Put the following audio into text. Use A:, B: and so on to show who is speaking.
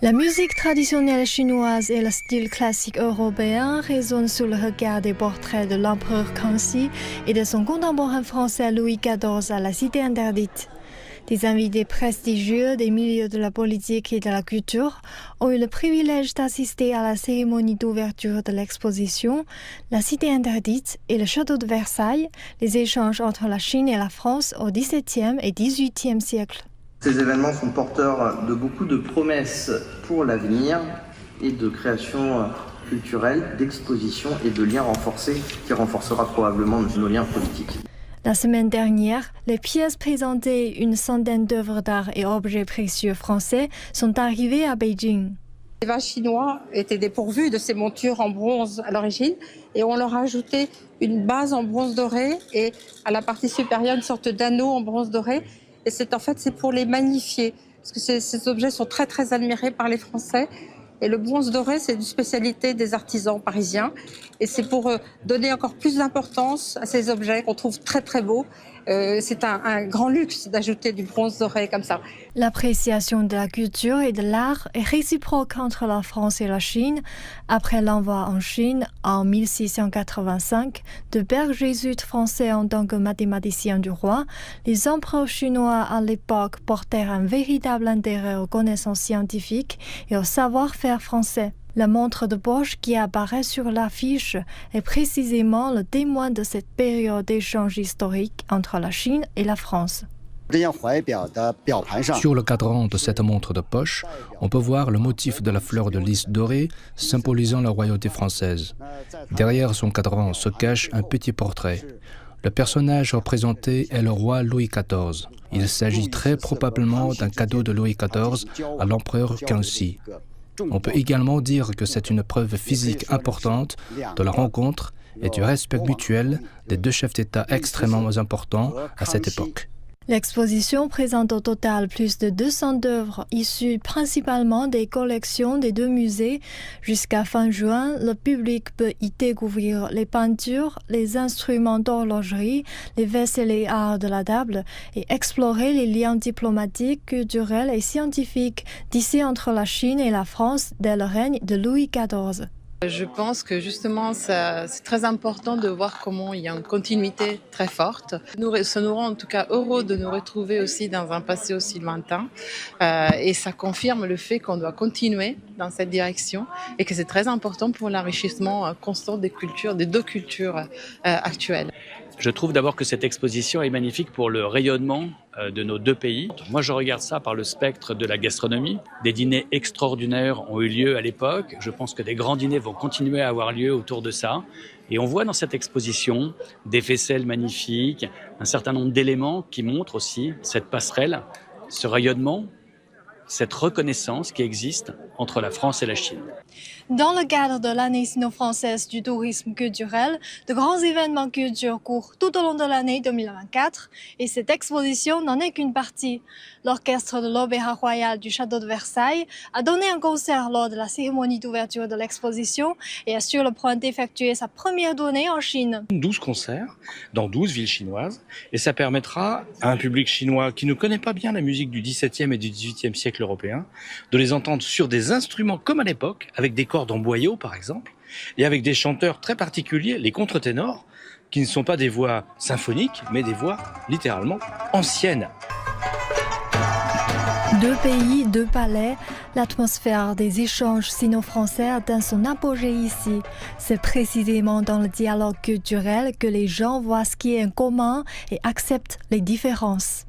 A: La musique traditionnelle chinoise et le style classique européen résonnent sous le regard des portraits de l'empereur Kangxi et de son contemporain français Louis XIV à la Cité interdite. Des invités prestigieux des milieux de la politique et de la culture ont eu le privilège d'assister à la cérémonie d'ouverture de l'exposition La Cité interdite et le château de Versailles, les échanges entre la Chine et la France au XVIIe et XVIIIe siècle.
B: Ces événements sont porteurs de beaucoup de promesses pour l'avenir et de création culturelle, d'exposition et de liens renforcés qui renforcera probablement nos liens politiques.
A: La semaine dernière, les pièces présentées, une centaine d'œuvres d'art et objets précieux français, sont arrivées à Beijing.
C: Les vins chinois étaient dépourvus de ces montures en bronze à l'origine et on leur a ajouté une base en bronze doré et à la partie supérieure une sorte d'anneau en bronze doré. Et c'est pour les magnifier, parce que ces objets sont très très admirés par les Français. Et le bronze doré, c'est une spécialité des artisans parisiens. Et c'est pour donner encore plus d'importance à ces objets qu'on trouve très très beaux. C'est un grand luxe d'ajouter du bronze doré comme ça.
A: L'appréciation de la culture et de l'art est réciproque entre la France et la Chine. Après l'envoi en Chine, en 1685, de pères jésuites français en tant que mathématiciens du roi, les empereurs chinois à l'époque portèrent un véritable intérêt aux connaissances scientifiques et au savoir-faire français. La montre de poche qui apparaît sur l'affiche est précisément le témoin de cette période d'échange historique entre la Chine et la France.
D: Sur le cadran de cette montre de poche, on peut voir le motif de la fleur de lys dorée symbolisant la royauté française. Derrière son cadran se cache un petit portrait. Le personnage représenté est le roi Louis XIV. Il s'agit très probablement d'un cadeau de Louis XIV à l'empereur Kangxi. On peut également dire que c'est une preuve physique importante de la rencontre et du respect mutuel des deux chefs d'État extrêmement importants à cette époque.
A: L'exposition présente au total plus de 200 œuvres issues principalement des collections des deux musées. Jusqu'à fin juin, le public peut y découvrir les peintures, les instruments d'horlogerie, les vaisselles et arts de la table et explorer les liens diplomatiques, culturels et scientifiques d'ici entre la Chine et la France dès le règne de Louis XIV.
E: Je pense que justement, c'est très important de voir comment il y a une continuité très forte. Ça nous rend en tout cas heureux de nous retrouver aussi dans un passé aussi lointain. Et ça confirme le fait qu'on doit continuer dans cette direction et que c'est très important pour l'enrichissement constant des cultures, des deux cultures actuelles.
F: Je trouve d'abord que cette exposition est magnifique pour le rayonnement de nos deux pays. Moi, je regarde ça par le spectre de la gastronomie. Des dîners extraordinaires ont eu lieu à l'époque. Je pense que des grands dîners vont continuer à avoir lieu autour de ça. Et on voit dans cette exposition des vaisselles magnifiques, un certain nombre d'éléments qui montrent aussi cette passerelle, ce rayonnement, cette reconnaissance qui existe entre la France et la Chine.
A: Dans le cadre de l'année sino-française du tourisme culturel, de grands événements culturels courent tout au long de l'année 2024 et cette exposition n'en est qu'une partie. L'orchestre de l'Opéra Royal du Château de Versailles a donné un concert lors de la cérémonie d'ouverture de l'exposition et est sur le point d'effectuer sa première tournée en Chine.
G: 12 concerts dans 12 villes chinoises et ça permettra à un public chinois qui ne connaît pas bien la musique du XVIIe et du XVIIIe siècle européen de les entendre sur des instruments comme à l'époque, avec des cordes en boyau par exemple, et avec des chanteurs très particuliers, les contre-ténors, qui ne sont pas des voix symphoniques, mais des voix littéralement anciennes.
A: Deux pays, deux palais, l'atmosphère des échanges sino-français atteint son apogée ici. C'est précisément dans le dialogue culturel que les gens voient ce qui est en commun et acceptent les différences.